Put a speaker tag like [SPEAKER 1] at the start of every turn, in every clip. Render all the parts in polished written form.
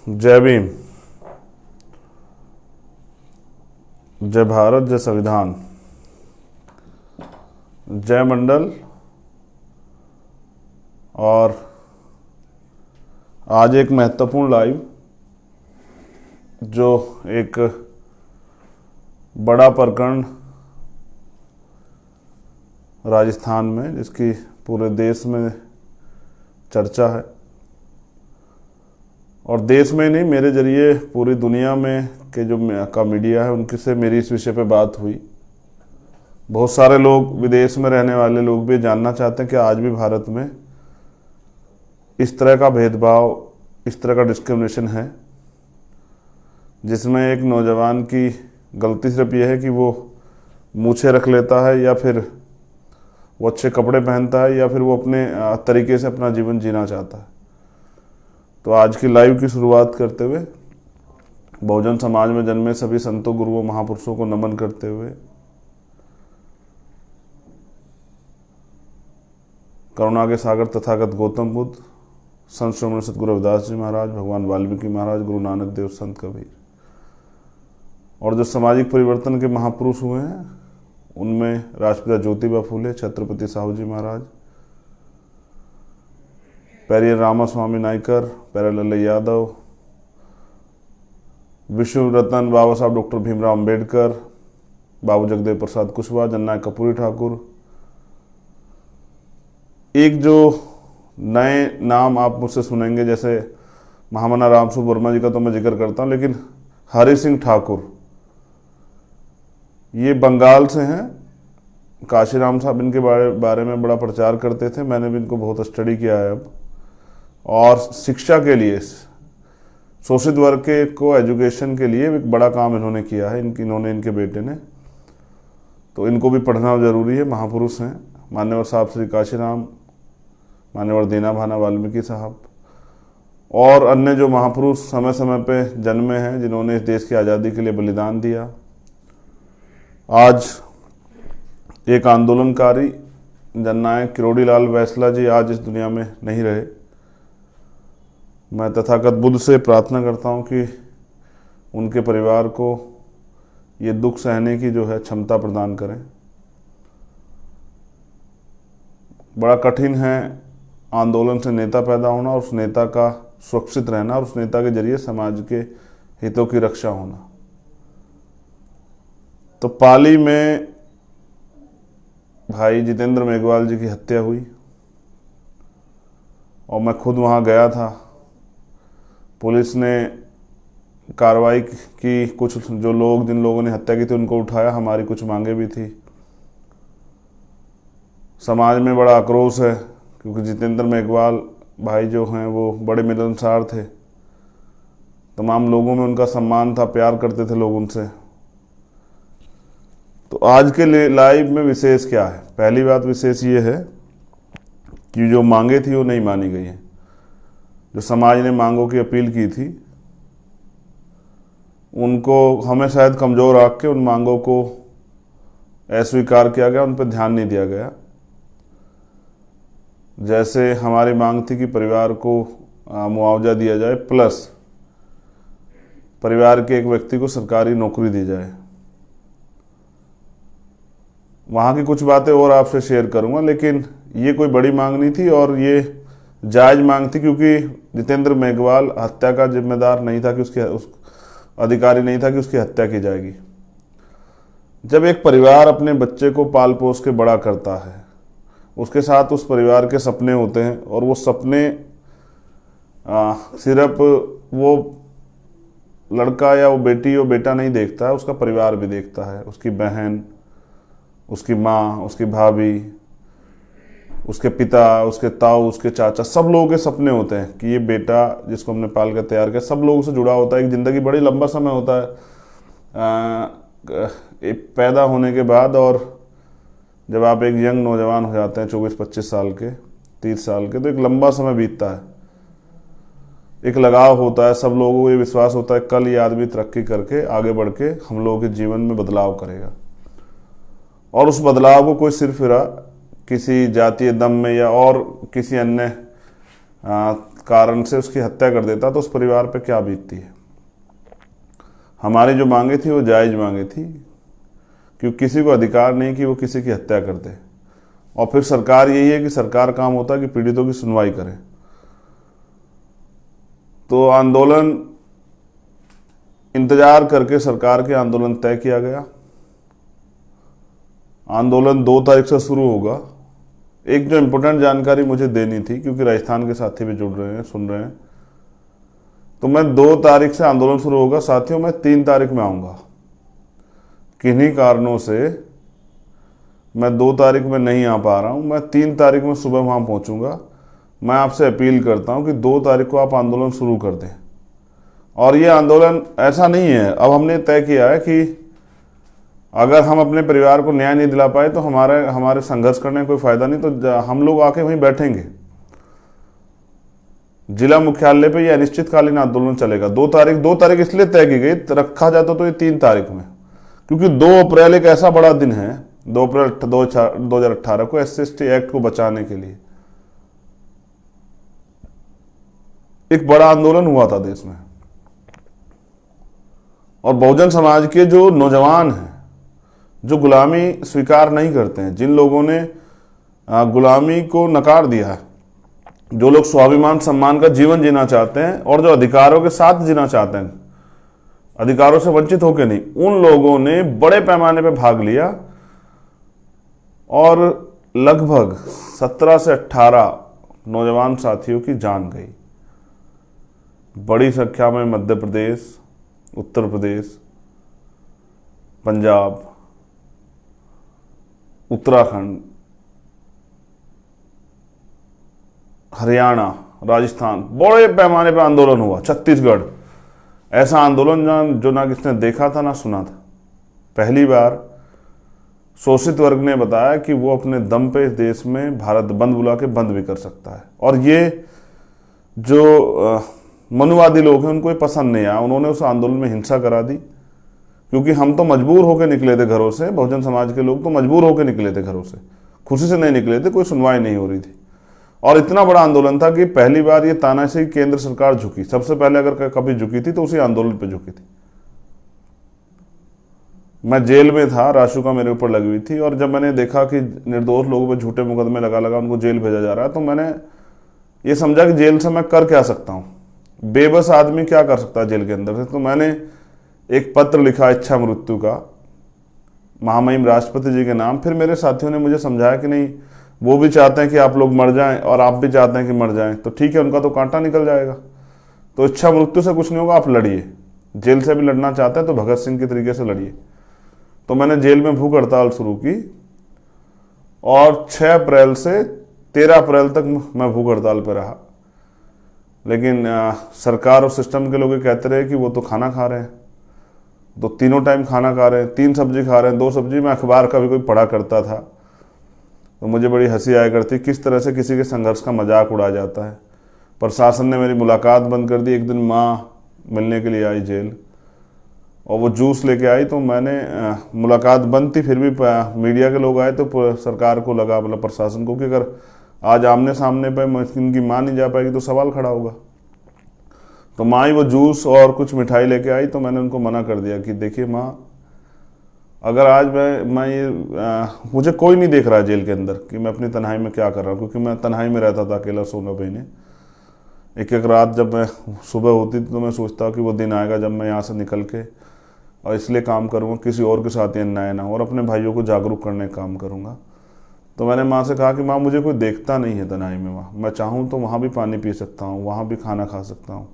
[SPEAKER 1] जय भीम, जय भारत, जय संविधान, जय मंडल। और आज एक महत्वपूर्ण लाइव जो एक बड़ा प्रकरण राजस्थान में जिसकी पूरे देश में चर्चा है, और देश में नहीं, मेरे जरिए पूरी दुनिया में के जो का मीडिया है उनके से मेरी इस विषय पे बात हुई। बहुत सारे लोग, विदेश में रहने वाले लोग भी जानना चाहते हैं कि आज भी भारत में इस तरह का भेदभाव, इस तरह का डिस्क्रिमिनेशन है, जिसमें एक नौजवान की गलती सिर्फ यह है कि वो मूछें रख लेता है, या फिर वो अच्छे कपड़े पहनता है, या फिर वो अपने तरीके से अपना जीवन जीना चाहता है। तो आज की लाइव की शुरुआत करते हुए बहुजन समाज में जन्मे सभी संतों, गुरुओं, महापुरुषों को नमन करते हुए करुणा के सागर तथागत गौतम बुद्ध, संत श्रोमणी सतगुरु रविदास जी महाराज, भगवान वाल्मीकि महाराज, गुरु नानक देव, संत कबीर और जो सामाजिक परिवर्तन के महापुरुष हुए हैं उनमें राष्ट्रपिता ज्योतिबा फूले, छत्रपति साहू जी महाराज, पेरियर रामास्वामी नायकर, प्यारेलाल यादव, विश्व रत्न बाबा साहब डॉक्टर भीमराव अंबेडकर, बाबू जगदेव प्रसाद कुशवाहा, जननायक कर्पूरी ठाकुर। एक जो नए नाम आप मुझसे सुनेंगे, जैसे महामना रामसूर वर्मा जी का तो मैं जिक्र करता हूँ, लेकिन हरि सिंह ठाकुर ये बंगाल से हैं। काशीराम साहब इनके बारे में बड़ा प्रचार करते थे, मैंने भी इनको बहुत स्टडी किया है अब। और शिक्षा के लिए, शोषित वर्ग के को एजुकेशन के लिए एक बड़ा काम इन्होंने किया है, इनके बेटे ने। तो इनको भी पढ़ना जरूरी है, महापुरुष हैं। मान्यवर साहब श्री काशीराम, मान्यवर दीना भाना वाल्मीकि साहब और अन्य जो महापुरुष समय समय पे जन्मे हैं, जिन्होंने इस देश की आज़ादी के लिए बलिदान दिया। आज एक आंदोलनकारी जननायक किरोड़ी लाल वैसला जी आज इस दुनिया में नहीं रहे। मैं तथागत बुद्ध से प्रार्थना करता हूँ कि उनके परिवार को ये दुख सहने की जो है क्षमता प्रदान करें। बड़ा कठिन है आंदोलन से नेता पैदा होना, और उस नेता का सुरक्षित रहना, और उस नेता के जरिए समाज के हितों की रक्षा होना। तो पाली में भाई जितेंद्र मेघवाल जी की हत्या हुई, और मैं खुद वहाँ गया था। पुलिस ने कार्रवाई की, कुछ जो लोग, जिन लोगों ने हत्या की थी उनको उठाया, हमारी कुछ मांगे भी थी। समाज में बड़ा आक्रोश है, क्योंकि जितेंद्र मेघवाल भाई जो हैं वो बड़े मिलनसार थे, तमाम लोगों में उनका सम्मान था, प्यार करते थे लोग उनसे। तो आज के लाइव में विशेष क्या है? पहली बात विशेष ये है कि जो मांगे थी वो नहीं मानी गई है। जो समाज ने मांगों की अपील की थी, उनको हमें शायद कमज़ोर आंक के उन मांगों को अस्वीकार किया गया, उन पर ध्यान नहीं दिया गया। जैसे हमारी मांग थी कि परिवार को मुआवजा दिया जाए, प्लस परिवार के एक व्यक्ति को सरकारी नौकरी दी जाए। वहाँ की कुछ बातें और आपसे शेयर करूँगा, लेकिन ये कोई बड़ी मांग नहीं थी और ये जायज़ मांग थी, क्योंकि जितेंद्र मेघवाल हत्या का जिम्मेदार नहीं था कि उस अधिकारी नहीं था कि उसकी हत्या की जाएगी। जब एक परिवार अपने बच्चे को पाल पोस के बड़ा करता है, उसके साथ उस परिवार के सपने होते हैं, और वो सपने सिर्फ वो लड़का या वो बेटी और बेटा नहीं देखता है, उसका परिवार भी देखता है। उसकी बहन, उसकी माँ, उसकी भाभी, उसके पिता, उसके ताऊ, उसके चाचा, सब लोगों के सपने होते हैं कि ये बेटा जिसको हमने पाल कर तैयार किया, सब लोगों से जुड़ा होता है। एक ज़िंदगी बड़ी लंबा समय होता है पैदा होने के बाद, और जब आप एक यंग नौजवान हो जाते हैं 24-25 साल के, 30 साल के, तो एक लंबा समय बीतता है, एक लगाव होता है। सब लोगों को ये विश्वास होता है कल ये आदमी तरक्की करके आगे बढ़ के हम लोगों के जीवन में बदलाव करेगा, और उस बदलाव को कोई सिर्फ किसी जातीय दम में या और किसी अन्य कारण से उसकी हत्या कर देता तो उस परिवार पे क्या बीतती है। हमारी जो मांगे थी वो जायज़ मांगे थी, क्योंकि किसी को अधिकार नहीं कि वो किसी की हत्या कर दे। और फिर सरकार यही है कि सरकार काम होता है कि पीड़ितों की सुनवाई करे। तो आंदोलन इंतजार करके सरकार के आंदोलन तय किया गया। आंदोलन 2 तारीख से शुरू होगा। एक जो इम्पोर्टेंट जानकारी मुझे देनी थी, क्योंकि राजस्थान के साथी भी जुड़ रहे हैं, सुन रहे हैं, तो मैं 2 तारीख से आंदोलन शुरू होगा साथियों, मैं 3 तारीख में आऊँगा। किन्हीं कारणों से मैं 2 तारीख में नहीं आ पा रहा हूँ। मैं 3 तारीख में सुबह वहाँ पहुँचूँगा। मैं आपसे अपील करता हूँ कि 2 तारीख को आप आंदोलन शुरू कर दें। और ये आंदोलन ऐसा नहीं है, अब हमने तय किया है कि अगर हम अपने परिवार को न्याय नहीं दिला पाए तो हमारे संघर्ष करने का कोई फायदा नहीं, तो हम लोग आके वहीं बैठेंगे। जिला मुख्यालय पे ये अनिश्चितकालीन आंदोलन चलेगा। 2 तारीख इसलिए तय की गई, रखा जाता तो ये 3 तारीख में, क्योंकि 2 अप्रैल एक ऐसा बड़ा दिन है, 2 अप्रैल 2018 को SC/ST एक्ट को बचाने के लिए एक बड़ा आंदोलन हुआ था देश में। और बहुजन समाज के जो नौजवान हैं, जो गुलामी स्वीकार नहीं करते हैं, जिन लोगों ने गुलामी को नकार दिया है, जो लोग स्वाभिमान सम्मान का जीवन जीना चाहते हैं और जो अधिकारों के साथ जीना चाहते हैं, अधिकारों से वंचित होकर नहीं, उन लोगों ने बड़े पैमाने पर भाग लिया और लगभग 17 से 18 नौजवान साथियों की जान गई। बड़ी संख्या में मध्य प्रदेश, उत्तर प्रदेश, पंजाब, उत्तराखंड, हरियाणा, राजस्थान, बड़े पैमाने पर आंदोलन हुआ। छत्तीसगढ़, ऐसा आंदोलन जो ना किसने देखा था ना सुना था। पहली बार शोषित वर्ग ने बताया कि वो अपने दम पे इस देश में भारत बंद बुला के बंद भी कर सकता है। और ये जो मनुवादी लोग हैं उनको ये पसंद नहीं आया। उन्होंने उस आंदोलन में हिंसा करा दी, क्योंकि हम तो मजबूर होकर निकले थे घरों से। बहुजन समाज के लोग तो मजबूर होकर निकले थे घरों से, खुशी से नहीं निकले थे, कोई सुनवाई नहीं हो रही थी। और इतना बड़ा आंदोलन था कि पहली बार ये तानाशाही केंद्र सरकार झुकी। सबसे पहले अगर कभी झुकी थी तो उसी आंदोलन पे झुकी थी। मैं जेल में था, राशुका मेरे ऊपर लगी हुई थी, और जब मैंने देखा कि निर्दोष लोगों पर झूठे मुकदमे लगा उनको जेल भेजा जा रहा है, तो मैंने ये समझा कि जेल से मैं कर क्या सकता हूँ, बेबस आदमी क्या कर सकता है जेल के अंदर से। तो मैंने एक पत्र लिखा इच्छा मृत्यु का, महामहिम राष्ट्रपति जी के नाम। फिर मेरे साथियों ने मुझे समझाया कि नहीं, वो भी चाहते हैं कि आप लोग मर जाएं और आप भी चाहते हैं कि मर जाएं, तो ठीक है, उनका तो कांटा निकल जाएगा। तो इच्छा मृत्यु से कुछ नहीं होगा, आप लड़िए। जेल से भी लड़ना चाहते हैं तो भगत सिंह के तरीके से लड़िए। तो मैंने जेल में भूख हड़ताल शुरू की और 6 अप्रैल से 13 अप्रैल तक मैं भूख हड़ताल पर रहा। लेकिन सरकार और सिस्टम के लोग कहते रहे कि वो तो खाना खा रहे हैं, तो तीनों टाइम खाना खा रहे हैं, 3 सब्जी खा रहे हैं, 2 सब्जी। मैं अखबार का भी कोई पढ़ा करता था तो मुझे बड़ी हंसी आया करती, किस तरह से किसी के संघर्ष का मजाक उड़ाया जाता है। प्रशासन ने मेरी मुलाकात बंद कर दी। एक दिन माँ मिलने के लिए आई जेल, और वो जूस लेके आई, तो मैंने मुलाकात बंद थी, फिर भी मीडिया के लोग आए तो सरकार को लगा, मतलब प्रशासन को, कि अगर आज आमने सामने पे इनकी माँ नहीं जा पाएगी तो सवाल खड़ा होगा। तो माँ ही वो जूस और कुछ मिठाई लेके आई, तो मैंने उनको मना कर दिया कि देखिए माँ, अगर आज मैं ये मुझे कोई नहीं देख रहा है जेल के अंदर कि मैं अपनी तन्हाई में क्या कर रहा हूँ, क्योंकि मैं तन्हाई में रहता था अकेला सोना बहने। एक रात जब मैं सुबह होती थी तो मैं सोचता कि वो दिन आएगा जब मैं यहाँ से निकल के, और इसलिए काम करूँगा किसी और के साथ ये अन्याय ना हो, और अपने भाइयों को जागरूक करने का काम करूँगा। तो मैंने माँ से कहा कि माँ, मुझे कोई देखता नहीं है तन्हाई में, वहाँ मैं चाहूँ तो वहाँ भी पानी पी सकता हूँ, वहाँ भी खाना खा सकता हूँ,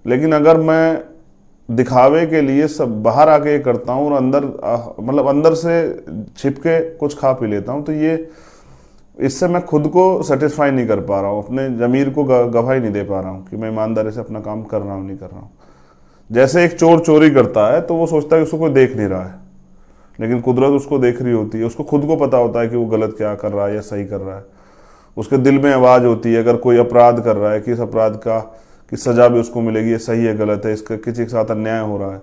[SPEAKER 1] लेकिन अगर मैं दिखावे के लिए सब बाहर आके ये करता हूँ और अंदर मतलब अंदर से छिप के कुछ खा पी लेता हूँ, तो ये इससे मैं खुद को सेटिस्फाई नहीं कर पा रहा हूँ, अपने ज़मीर को गवाही नहीं दे पा रहा हूँ कि मैं ईमानदारी से अपना काम कर रहा हूँ नहीं कर रहा हूँ। जैसे एक चोर चोरी करता है तो वो सोचता है कि उसको कोई देख नहीं रहा है, लेकिन कुदरत उसको देख रही होती है। उसको खुद को पता होता है कि वो गलत क्या कर रहा है या सही कर रहा है। उसके दिल में आवाज़ होती है अगर कोई अपराध कर रहा है कि इस अपराध का कि सज़ा भी उसको मिलेगी, ये सही है गलत है, इसका किसी के साथ अन्याय हो रहा है।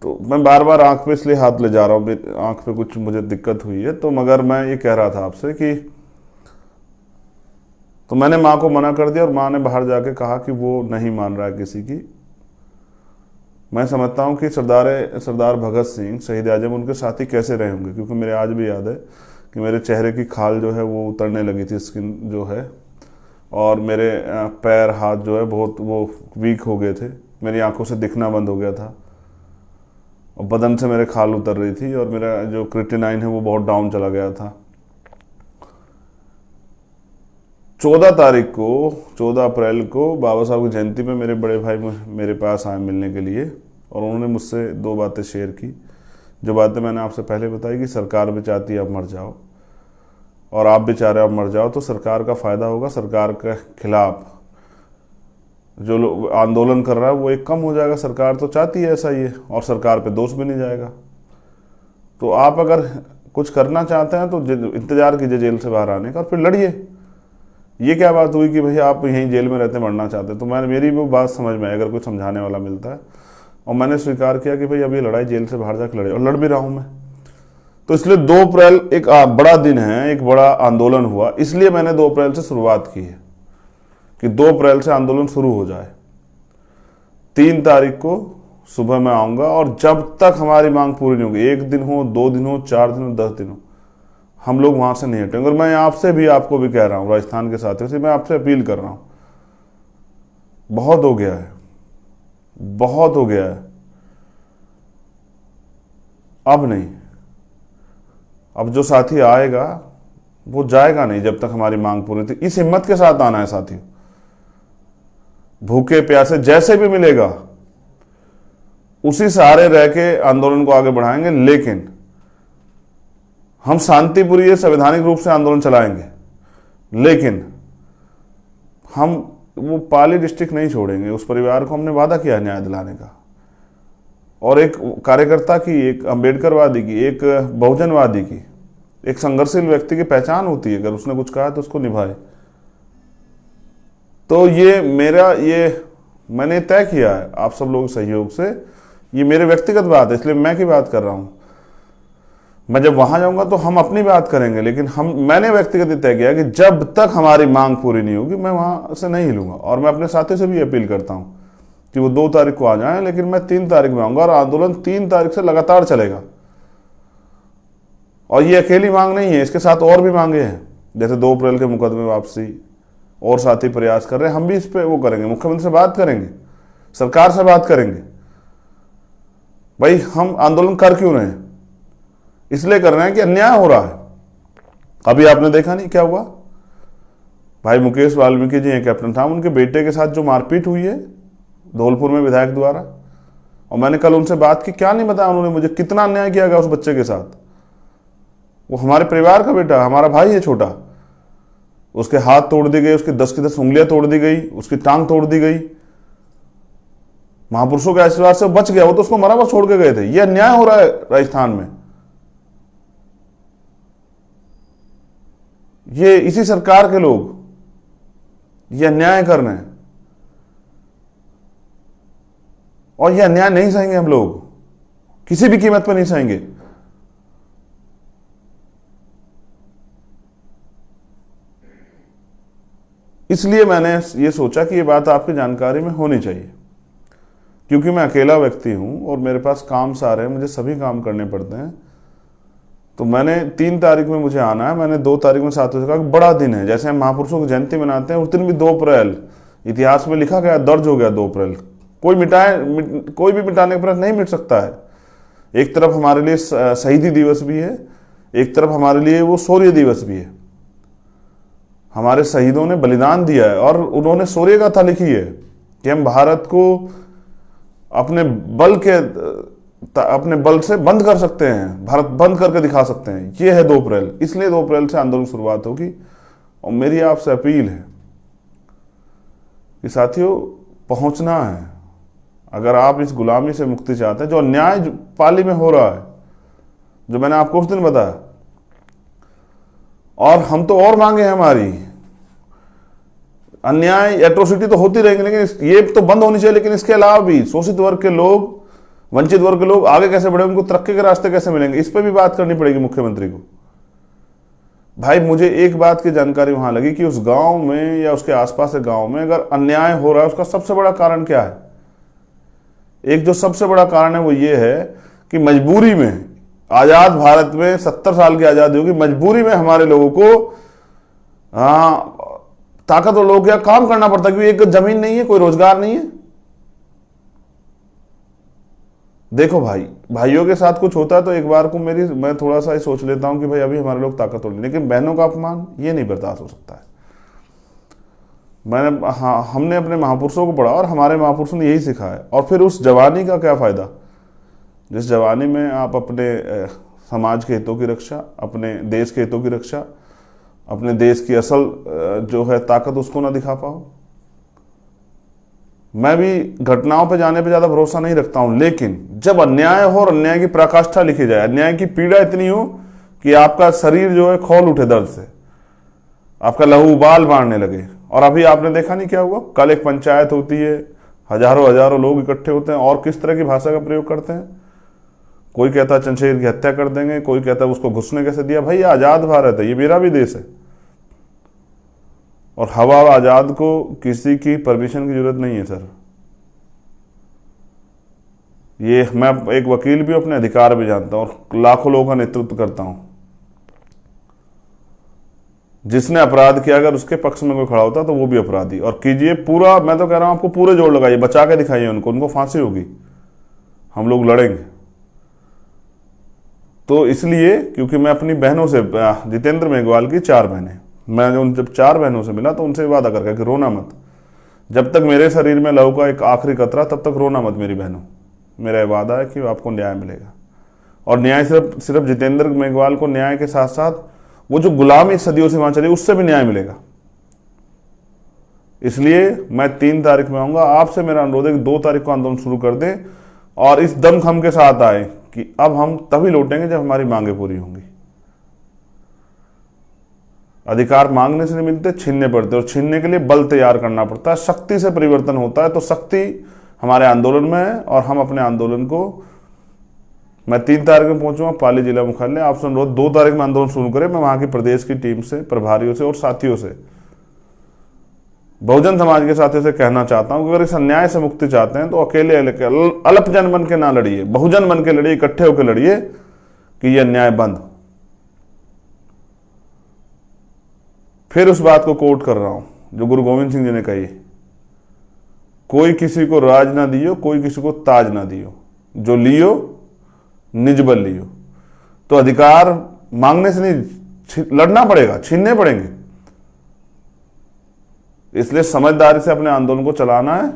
[SPEAKER 1] तो मैं बार बार आँख पे इसलिए हाथ ले जा रहा हूँ, आँख पे कुछ मुझे दिक्कत हुई है। तो मगर मैं ये कह रहा था आपसे कि तो मैंने माँ को मना कर दिया और माँ ने बाहर जाके कहा कि वो नहीं मान रहा है किसी की। मैं समझता हूँ कि सरदार भगत सिंह शहीद आजम उनके साथी कैसे रहे होंगे, क्योंकि मेरे आज भी याद है कि मेरे चेहरे की खाल जो है वो उतरने लगी थी, स्किन जो है, और मेरे पैर हाथ जो है बहुत वो वीक हो गए थे, मेरी आंखों से दिखना बंद हो गया था और बदन से मेरे खाल उतर रही थी और मेरा जो क्रिएटिनाइन है वो बहुत डाउन चला गया था। 14 अप्रैल को बाबा साहब की जयंती पे मेरे बड़े भाई मेरे पास आए मिलने के लिए और उन्होंने मुझसे 2 बातें शेयर की। जो बातें मैंने आपसे पहले बताई कि सरकार भी चाहती है आप मर जाओ और आप भी चाह रहे हो आप मर जाओ, तो सरकार का फ़ायदा होगा, सरकार के खिलाफ जो लोग आंदोलन कर रहा है वो एक कम हो जाएगा, सरकार तो चाहती है ऐसा ही है, और सरकार पे दोष भी नहीं जाएगा। तो आप अगर कुछ करना चाहते हैं तो इंतज़ार कीजिए जेल से बाहर आने का और फिर लड़िए। ये क्या बात हुई कि भैया आप यहीं जेल में रहते मरना चाहते हैं? तो मेरी वो बात समझ में आई, अगर कोई समझाने वाला मिलता है, और मैंने स्वीकार किया कि भाई अब ये लड़ाई जेल से बाहर जाकर लड़े, और लड़ भी रहा हूँ मैं। तो इसलिए 2 अप्रैल एक बड़ा दिन है, एक बड़ा आंदोलन हुआ, इसलिए मैंने 2 अप्रैल से शुरुआत की है कि 2 अप्रैल से आंदोलन शुरू हो जाए। 3 तारीख को सुबह मैं आऊँगा और जब तक हमारी मांग पूरी नहीं होगी, 1 दिन हो, 2 दिन हो, 4 दिन हो, 10 दिन हो, हम लोग वहाँ से नहीं हटेंगे। और मैं आपसे भी, आपको भी कह रहा हूँ, राजस्थान के साथियों से मैं आपसे अपील कर रहा हूँ, बहुत हो गया है, बहुत हो गया है, अब नहीं। अब जो साथी आएगा वो जाएगा नहीं जब तक हमारी मांग पूरी थी। इस हिम्मत के साथ आना है साथियों, भूखे प्यासे जैसे भी मिलेगा उसी सहारे रह के आंदोलन को आगे बढ़ाएंगे, लेकिन हम शांतिपूर्ण संवैधानिक रूप से आंदोलन चलाएंगे, लेकिन हम वो पाली डिस्ट्रिक्ट नहीं छोड़ेंगे। उस परिवार को हमने वादा किया न्याय दिलाने का, और एक कार्यकर्ता की, एक अम्बेडकरवादी की, एक बहुजनवादी की, एक संघर्षशील व्यक्ति की पहचान होती है, अगर उसने कुछ कहा तो उसको निभाए। तो ये मैंने तय किया है आप सब लोगों के सहयोग से, ये मेरे व्यक्तिगत बात है, इसलिए मैं की बात कर रहा हूँ। मैं जब वहां जाऊंगा तो हम अपनी बात करेंगे, लेकिन मैंने व्यक्तिगत तय किया कि जब तक हमारी मांग पूरी नहीं होगी मैं वहां से नहीं हिलूंगा। और मैं अपने साथियों से भी अपील करता हूं कि वो 2 तारीख को आ जाएं, लेकिन मैं 3 तारीख में आऊंगा और आंदोलन 3 तारीख से लगातार चलेगा। और ये अकेली मांग नहीं है, इसके साथ और भी मांगे हैं, जैसे 2 अप्रैल के मुकदमे वापसी, और साथी प्रयास कर रहे हैं, हम भी इस पर वो करेंगे, मुख्यमंत्री से बात करेंगे, सरकार से बात करेंगे। भाई हम आंदोलन कर क्यों रहे हैं? इसलिए कर रहे हैं कि अन्याय हो रहा है। अभी आपने देखा नहीं क्या हुआ, भाई मुकेश वाल्मीकि जी हैं, कैप्टन था, उनके बेटे के साथ जो मारपीट हुई है धौलपुर में विधायक द्वारा, और मैंने कल उनसे बात की, क्या नहीं बताया उन्होंने मुझे कितना अन्याय किया गया उस बच्चे के साथ। वो हमारे परिवार का बेटा, हमारा भाई है छोटा, उसके हाथ तोड़ दिए गए, उसकी 10 की 10 उंगलियां तोड़ दी गई, उसकी टांग तोड़ दी गई। महापुरुषों के आशीर्वाद से बच गया, वो तो उसको मरा हुआ छोड़ के गए थे। ये अन्याय हो रहा है राजस्थान में, ये इसी सरकार के लोग ये अन्याय कर रहे हैं, और ये अन्याय नहीं सहेंगे हम लोग, किसी भी कीमत पर नहीं सहेंगे। इसलिए मैंने ये सोचा कि ये बात आपकी जानकारी में होनी चाहिए, क्योंकि मैं अकेला व्यक्ति हूं और मेरे पास काम सारे हैं, मुझे सभी काम करने पड़ते हैं। तो मैंने 3 तारीख में मुझे आना है, मैंने 2 तारीख में साथियों से कहा कि बड़ा दिन है, जैसे हम महापुरुषों की जयंती मनाते हैं उस दिन भी 2 अप्रैल इतिहास में लिखा गया, दर्ज हो गया 2 अप्रैल। कोई भी मिटाने का प्रयास नहीं मिट सकता है। एक तरफ हमारे लिए शहीदी दिवस भी है, एक तरफ हमारे लिए वो शौर्य दिवस भी है। हमारे शहीदों ने बलिदान दिया है और उन्होंने शौर्य गाथा लिखी है कि हम भारत को अपने बल से बंद कर सकते हैं, भारत बंद करके दिखा सकते हैं। ये है 2 अप्रैल, इसलिए 2 अप्रैल से आंदोलन शुरुआत होगी। और मेरी आपसे अपील है कि साथियों पहुंचना है, अगर आप इस गुलामी से मुक्ति चाहते हैं, जो अन्याय पाली में हो रहा है, जो मैंने आपको उस दिन बताया, और हम तो और मांगे हैं, हमारी अन्याय एट्रोसिटी तो होती रहेंगी, लेकिन ये तो बंद होनी चाहिए। लेकिन इसके अलावा भी शोषित वर्ग के लोग, वंचित वर्ग के लोग आगे कैसे बढ़े, उनको तरक्की के रास्ते कैसे मिलेंगे, इस पर भी बात करनी पड़ेगी मुख्यमंत्री को। भाई मुझे एक बात की जानकारी वहां लगी कि उस गांव में या उसके आसपास के गांव में अगर अन्याय हो रहा है उसका सबसे बड़ा कारण क्या है? एक जो सबसे बड़ा कारण है वो ये है कि मजबूरी में, आजाद भारत में 70 साल की आजादी होगी, मजबूरी में हमारे लोगों को ताकतवर लोग क्या काम करना पड़ता है, क्योंकि एक जमीन नहीं है, कोई रोजगार नहीं है। देखो भाई, भाइयों के साथ कुछ होता है तो एक बार को मैं थोड़ा सा ही सोच लेता हूं कि भाई अभी हमारे लोग ताकतवर नहीं, लेकिन बहनों का अपमान ये नहीं बर्दाश्त हो सकता है। हमने अपने महापुरुषों को पढ़ा और हमारे महापुरुषों ने यही सिखाया। और फिर उस जवानी का क्या फायदा जिस जवानी में आप अपने समाज के हितों की रक्षा, अपने देश के हितों की रक्षा, अपने देश की असल जो है ताकत उसको ना दिखा पाओ। मैं भी घटनाओं पे जाने पे ज्यादा भरोसा नहीं रखता हूं, लेकिन जब अन्याय हो और अन्याय की पराकाष्ठा लिखी जाए, अन्याय की पीड़ा इतनी हो कि आपका शरीर जो है खौल उठे दर्द से, आपका लहू उबाल मारने लगे। और अभी आपने देखा नहीं क्या हुआ, कल एक पंचायत होती है, हजारों लोग इकट्ठे होते हैं और किस तरह की भाषा का प्रयोग करते हैं। कोई कहता है चंद्रशेखर की हत्या कर देंगे, कोई कहता है उसको घुसने कैसे दिया। भाई ये आजाद भारत है, ये मेरा भी देश है और हवा आजाद को किसी की परमिशन की जरूरत नहीं है सर। ये मैं एक वकील भी, अपने अधिकार भी जानता हूं और लाखों लोगों का नेतृत्व करता हूं। जिसने अपराध किया अगर उसके पक्ष में कोई खड़ा होता तो वो भी अपराधी। और कीजिए पूरा, मैं तो कह रहा हूं आपको पूरे जोड़ लगाइए, बचा के दिखाइए उनको फांसी होगी, हम लोग लड़ेंगे। तो इसलिए क्योंकि मैं अपनी बहनों से, जितेंद्र मेघवाल की 4 बहनें, मैं जब 4 बहनों से मिला तो उनसे वादा करके कि रोना मत, जब तक मेरे शरीर में लहू का एक आखिरी कतरा तब तक रोना मत मेरी बहनों। मेरा वादा है कि आपको न्याय मिलेगा। और न्याय सिर्फ जितेंद्र मेघवाल को न्याय के साथ साथ वो जो गुलामी सदियों से वहां चली उससे भी न्याय मिलेगा। इसलिए मैं 3 तारीख में आऊंगा। आपसे मेरा अनुरोध है कि 2 तारीख को आंदोलन शुरू कर दें और इस दमखम के साथ आए कि अब हम तभी लौटेंगे जब हमारी मांगे पूरी होंगी। अधिकार मांगने से नहीं मिलते, छीनने पड़ते, और छीनने के लिए बल तैयार करना पड़ता है। शक्ति से परिवर्तन होता है, तो शक्ति हमारे आंदोलन में है और हम अपने आंदोलन को, मैं 3 तारीख में पहुंचूंगा पाली जिला मुख्यालय। आपसे अनुरोध 2 तारीख में आंदोलन शुरू करें। मैं वहां की प्रदेश की टीम से, प्रभारियों से और साथियों से, बहुजन समाज के साथियों से कहना चाहता हूं कि अगर इस अन्याय से मुक्ति चाहते हैं तो अकेले अल्पजन बन के ना लड़िए, बहुजन बन के लड़िए, इकट्ठे होकर लड़िए कि यह अन्याय बंद। फिर उस बात को कोट कर रहा हूं जो गुरु गोविंद सिंह जी ने कही, कोई किसी को राज ना दियो, कोई किसी को ताज ना दियो, जो लियो निज बल लियो। तो अधिकार मांगने से नहीं, लड़ना पड़ेगा, छीनने पड़ेंगे। इसलिए समझदारी से अपने आंदोलन को चलाना है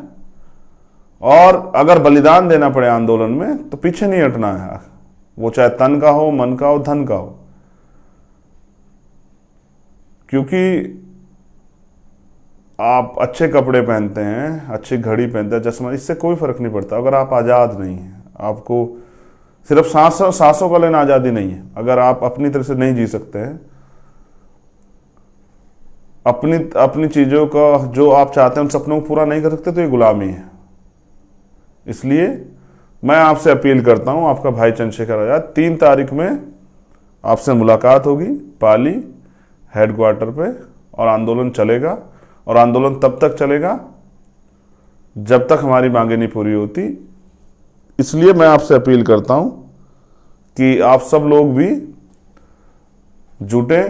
[SPEAKER 1] और अगर बलिदान देना पड़े आंदोलन में तो पीछे नहीं हटना है, वो चाहे तन का हो, मन का हो, धन का हो। क्योंकि आप अच्छे कपड़े पहनते हैं, अच्छी घड़ी पहनते हैं, चश्मा, इससे कोई फर्क नहीं पड़ता अगर आप आजाद नहीं हैं। आपको सिर्फ सांसों का लेना आजादी नहीं है। अगर आप अपनी तरह से नहीं जी सकते हैं, अपनी चीजों का जो आप चाहते हैं उन सपनों को पूरा नहीं कर सकते, तो ये गुलामी है। इसलिए मैं आपसे अपील करता हूं, आपका भाई चंद्रशेखर आजाद, 3 तारीख में आपसे मुलाकात होगी पाली हेडक्वार्टर पे और आंदोलन चलेगा। और आंदोलन तब तक चलेगा जब तक हमारी मांगे नहीं पूरी होती। इसलिए मैं आपसे अपील करता हूं कि आप सब लोग भी जुटे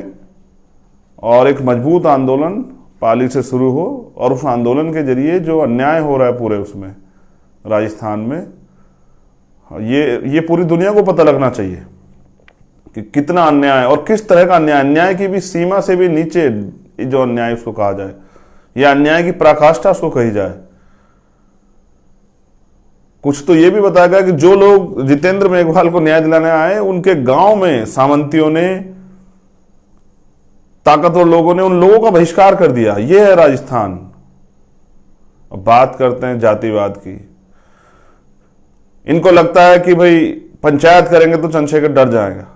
[SPEAKER 1] और एक मजबूत आंदोलन पाली से शुरू हो और उस आंदोलन के जरिए जो अन्याय हो रहा है पूरे उसमें राजस्थान में, ये पूरी दुनिया को पता लगना चाहिए कि कितना अन्याय और किस तरह का अन्याय, अन्याय की भी सीमा से भी नीचे जो अन्याय उसको कहा जाए, या अन्याय की पराकाष्ठा उसको कही जाए। कुछ तो ये भी बताया गया कि जो लोग जितेंद्र मेघवाल को न्याय दिलाने आए, उनके गांव में सामंतियों ने, ताकतवर लोगों ने उन लोगों का बहिष्कार कर दिया। यह है राजस्थान। अब बात करते हैं जातिवाद की। इनको लगता है कि भाई पंचायत करेंगे तो चंद्रशेखर डर जाएगा।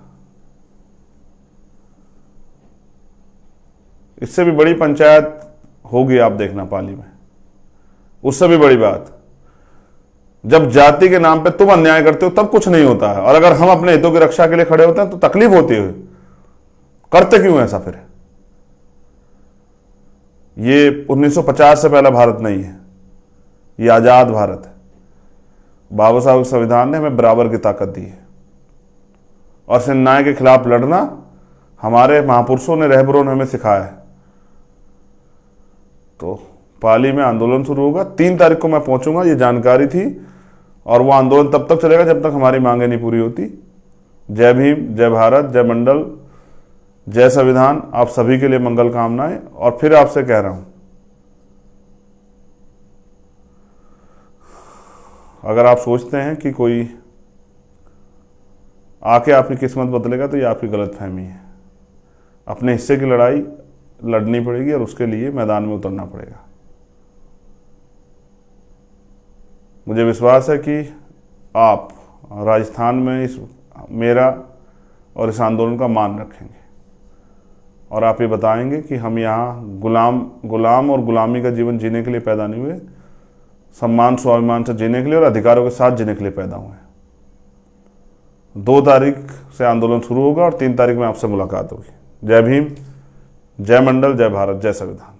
[SPEAKER 1] इससे भी बड़ी पंचायत होगी, आप देखना पाली में। उससे भी बड़ी बात, जब जाति के नाम पे तुम अन्याय करते हो तब कुछ नहीं होता है, और अगर हम अपने हितों की रक्षा के लिए खड़े होते हैं तो तकलीफ होती है। करते क्यों ऐसा फिर? ये 1950 से पहला भारत नहीं है, ये आजाद भारत है। बाबा साहब के संविधान ने हमें बराबर की ताकत दी है, और इस अन्याय के खिलाफ लड़ना हमारे महापुरुषों ने, रहबरों ने हमें सिखाया है। तो पाली में आंदोलन शुरू होगा, 3 तारीख को मैं पहुंचूंगा, ये जानकारी थी। और वो आंदोलन तब तक चलेगा जब तक हमारी मांगें नहीं पूरी होती। जय भीम, जय भारत, जय मंडल, जय संविधान। आप सभी के लिए मंगल कामनाएं। और फिर आपसे कह रहा हूं, अगर आप सोचते हैं कि कोई आके आपकी किस्मत बदलेगा तो ये आपकी गलतफहमी है। अपने हिस्से की लड़ाई लड़नी पड़ेगी और उसके लिए मैदान में उतरना पड़ेगा। मुझे विश्वास है कि आप राजस्थान में इस मेरा और इस आंदोलन का मान रखेंगे, और आप ये बताएंगे कि हम यहाँ गुलाम और गुलामी का जीवन जीने के लिए पैदा नहीं हुए, सम्मान स्वाभिमान से जीने के लिए और अधिकारों के साथ जीने के लिए पैदा हुए हैं। 2 तारीख से आंदोलन शुरू होगा और 3 तारीख में आपसे मुलाकात होगी। जय भीम, जय मंडल, जय भारत, जय संविधान।